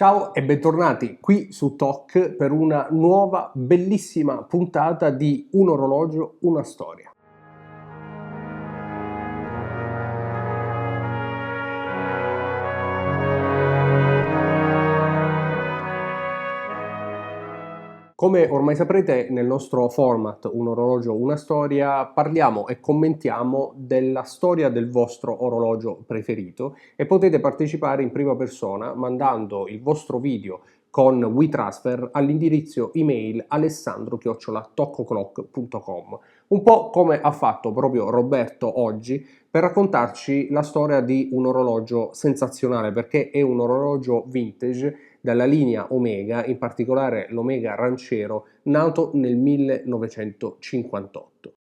Ciao e bentornati qui su Talk per una nuova bellissima puntata di Un orologio, una storia. Come ormai saprete, nel nostro format Un orologio, una storia, parliamo e commentiamo della storia del vostro orologio preferito e potete partecipare in prima persona mandando il vostro video con WeTransfer all'indirizzo email alessandro@toccoclock.com, un po' come ha fatto proprio Roberto oggi per raccontarci la storia di un orologio sensazionale, perché è un orologio vintage dalla linea Omega, in particolare l'Omega Ranchero, nato nel 1958.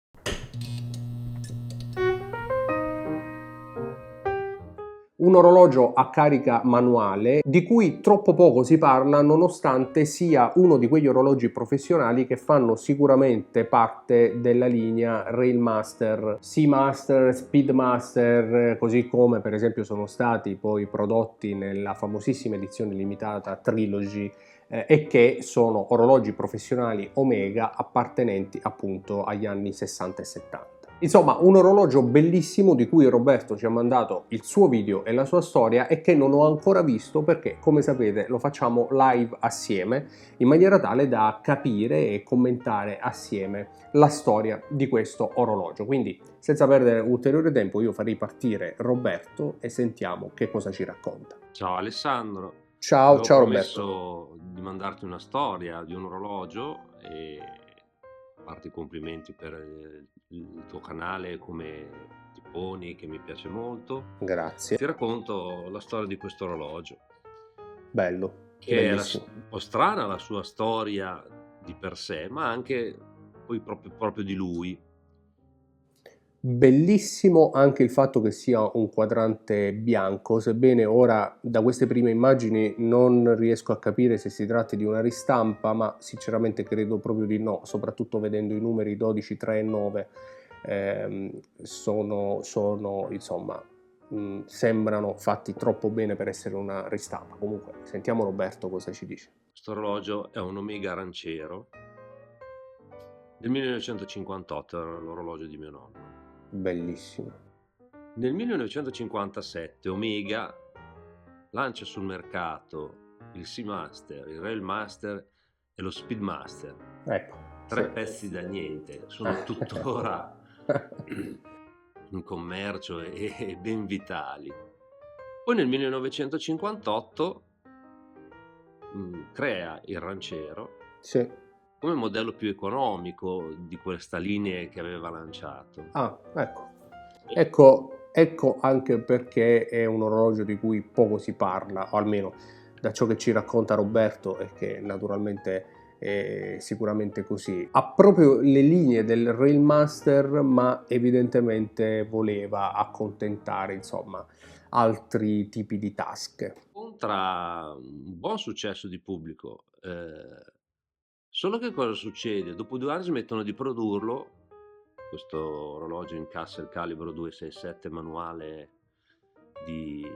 Un orologio a carica manuale di cui troppo poco si parla, nonostante sia uno di quegli orologi professionali che fanno sicuramente parte della linea Railmaster, Seamaster, Speedmaster, così come per esempio sono stati poi prodotti nella famosissima edizione limitata Trilogy, e che sono orologi professionali Omega appartenenti appunto agli anni 60 e 70. Insomma, un orologio bellissimo di cui Roberto ci ha mandato il suo video e la sua storia e che non ho ancora visto perché, come sapete, lo facciamo live assieme in maniera tale da capire e commentare assieme la storia di questo orologio. Quindi, senza perdere ulteriore tempo, io farei partire Roberto e sentiamo che cosa ci racconta. Ciao Alessandro. Ciao Avevo Roberto. promesso di mandarti una storia di un orologio e farti i complimenti per il tuo canale, come ti poni, che mi piace molto. Grazie. Ti racconto la storia di questo orologio, Bello, che è bellissimo. un po' strana la sua storia di per sé, ma anche poi proprio di lui. Bellissimo anche il fatto che sia un quadrante bianco, sebbene ora da queste prime immagini non riesco a capire se si tratti di una ristampa, ma sinceramente credo proprio di no, soprattutto vedendo i numeri 12, 3 e 9, sono insomma, sembrano fatti troppo bene per essere una ristampa. Comunque, sentiamo Roberto cosa ci dice. Questo orologio è un Omega Ranchero del 1958, era l'orologio di mio nonno. Bellissimo. Nel 1957 Omega lancia sul mercato il Seamaster, il Railmaster e lo Speedmaster. Ecco, Tre sì. pezzi da niente, sono tuttora in commercio e ben vitali. Poi nel 1958 crea il Ranchero Sì. come modello più economico di questa linea che aveva lanciato. Ah, ecco anche perché è un orologio di cui poco si parla, o almeno da ciò che ci racconta Roberto, e che naturalmente è sicuramente così. Ha proprio le linee del Railmaster, ma evidentemente voleva accontentare, insomma, altri tipi di tasche. Incontra un buon successo di pubblico, solo che cosa succede? Dopo 2 anni smettono di produrlo, questo orologio incassa il calibro 267 manuale di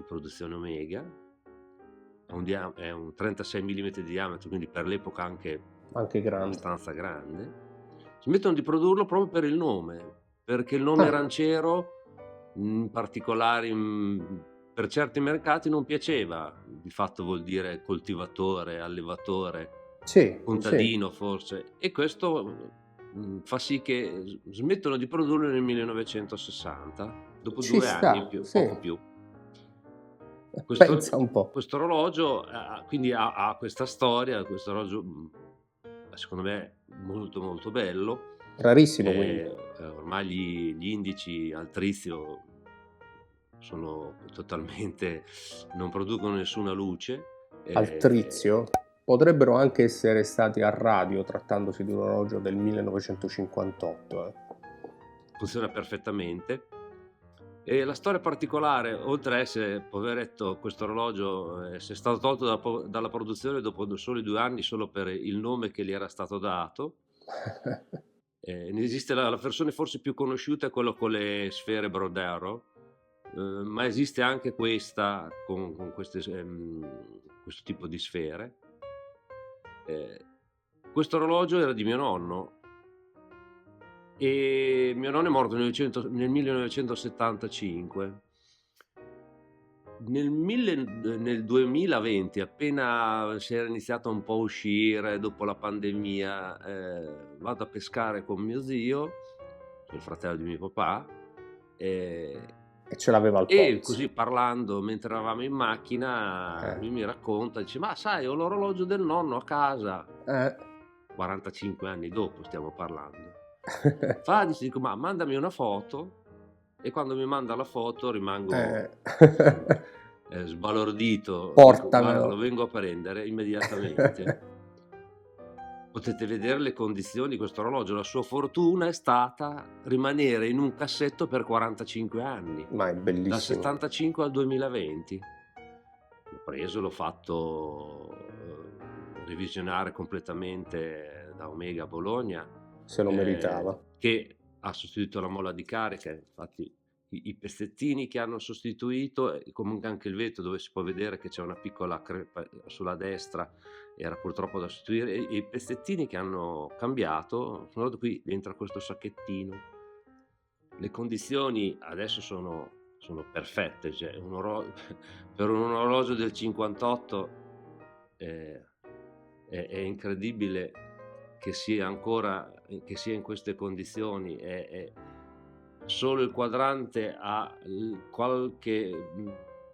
produzione Omega, è un 36 mm di diametro, quindi per l'epoca anche Grande. abbastanza grande. Smettono di produrlo proprio per il nome, perché il nome Ranchero, in particolare per certi mercati, non piaceva. Di fatto vuol dire coltivatore, allevatore, Sì, contadino forse, e questo fa sì che smettono di produrlo nel 1960, dopo ci 2 anni sta, più, sì. poco più. Pensa un po'. Questo orologio quindi ha questa storia, questo orologio secondo me molto molto bello. Rarissimo quindi. Ormai gli indici al trizio sono totalmente, non producono nessuna luce. Al trizio? Potrebbero anche essere stati a radio, trattandosi di un orologio del 1958. Funziona perfettamente. E la storia particolare, oltre a essere, poveretto, questo orologio si è stato tolto dalla produzione dopo soli 2 anni solo per il nome che gli era stato dato. Ne esiste la versione forse più conosciuta, è quello con le sfere Brodero, ma esiste anche questa con queste questo tipo di sfere. Questo orologio era di mio nonno, e mio nonno è morto nel 1975. Nel 2020, appena si era iniziato un po' a uscire dopo la pandemia, vado a pescare con mio zio, il fratello di mio papà, E ce l'aveva al e polso. così parlando mentre eravamo in macchina, lui mi racconta, dice: ma sai, ho l'orologio del nonno a casa. 45 anni dopo stiamo parlando. Dico, ma mandami una foto. E quando mi manda la foto rimango sbalordito. Portamelo. Dico, lo vengo a prendere immediatamente. Potete vedere le condizioni di questo orologio. La sua fortuna è stata rimanere in un cassetto per 45 anni. Ma è bellissimo. Dal 75 al 2020. L'ho preso, l'ho fatto revisionare completamente da Omega a Bologna. Se lo meritava. Che ha sostituito la molla di carica. Infatti i pezzettini che hanno sostituito, e comunque anche il vetro, dove si può vedere che c'è una piccola crepa sulla destra, era purtroppo da sostituire. E i pezzettini che hanno cambiato sono qui dentro questo sacchettino. Le condizioni adesso sono perfette, cioè per un orologio del 58 è incredibile che sia ancora, che sia in queste condizioni. Solo il quadrante ha qualche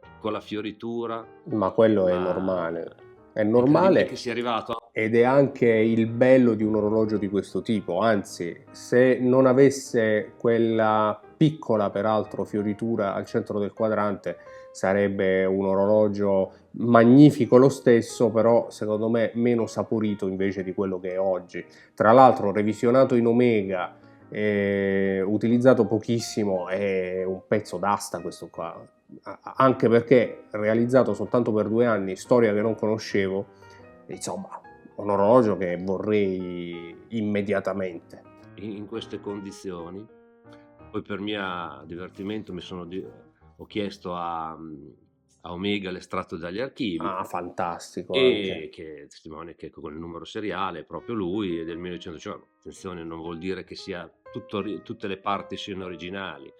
piccola fioritura, ma quello è normale. È normale che sia arrivato. Ed è anche il bello di un orologio di questo tipo. Anzi, se non avesse quella piccola, peraltro, fioritura al centro del quadrante, sarebbe un orologio magnifico lo stesso, però secondo me meno saporito invece di quello che è oggi. Tra l'altro revisionato in Omega, utilizzato pochissimo, è un pezzo d'asta questo qua, anche perché realizzato soltanto per 2 anni, storia che non conoscevo. Insomma, un orologio che vorrei immediatamente. In queste condizioni. Poi per mio divertimento ho chiesto a Omega l'estratto dagli archivi. Ah, fantastico. E anche. che testimonia che con il numero seriale è proprio lui, è del 1950. Attenzione, non vuol dire che sia tutte le parti siano originali.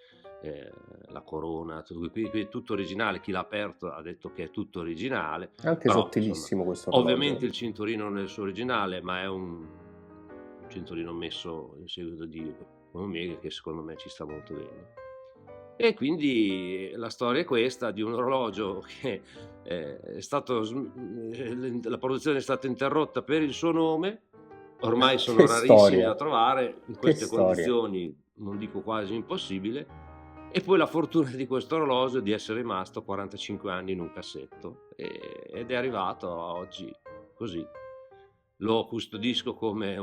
La corona, qui è tutto originale. Chi l'ha aperto ha detto che è tutto originale. Anche però, sottilissimo, insomma, questo orologio. Ovviamente il cinturino non è il suo originale, ma è un cinturino messo in seguito di Omega, che secondo me ci sta molto bene. E quindi la storia è questa, di un orologio che è stato, la produzione è stata interrotta per il suo nome. Ormai sono rarissimi da trovare in queste condizioni, non dico quasi impossibile. E poi la fortuna di questo orologio di essere rimasto 45 anni in un cassetto, ed è arrivato a oggi così. Lo custodisco come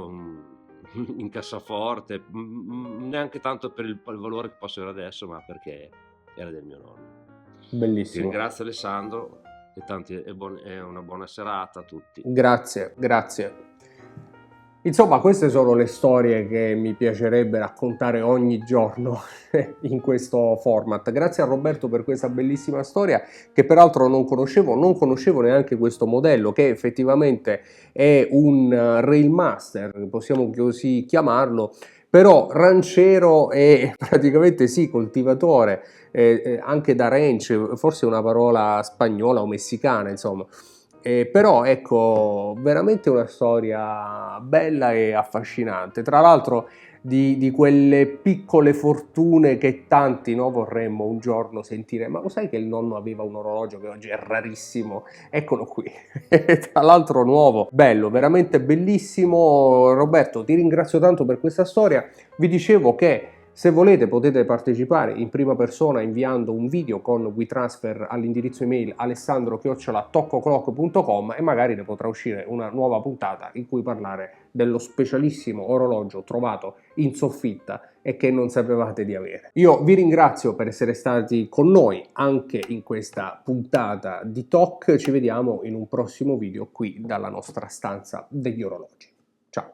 in cassaforte, neanche tanto per il valore che possa avere adesso, ma perché era del mio nonno. Bellissimo. Ti ringrazio Alessandro, e una buona serata a tutti. Grazie. Insomma, queste sono le storie che mi piacerebbe raccontare ogni giorno in questo format. Grazie a Roberto per questa bellissima storia, che peraltro non conoscevo neanche questo modello, che effettivamente è un Railmaster, possiamo così chiamarlo, però ranciero e praticamente sì, coltivatore, anche da ranch, forse è una parola spagnola o messicana, insomma. Però ecco, veramente una storia bella e affascinante. Tra l'altro di quelle piccole fortune che tanti, no, vorremmo un giorno sentire. Ma lo sai che il nonno aveva un orologio che oggi è rarissimo? Eccolo qui, tra l'altro nuovo, bello, veramente bellissimo. Roberto, ti ringrazio tanto per questa storia. Vi dicevo che se volete potete partecipare in prima persona inviando un video con WeTransfer all'indirizzo email alessandro@toccoclock.com, e magari ne potrà uscire una nuova puntata in cui parlare dello specialissimo orologio trovato in soffitta e che non sapevate di avere. Io vi ringrazio per essere stati con noi anche in questa puntata di Talk. Ci vediamo in un prossimo video qui dalla nostra stanza degli orologi. Ciao!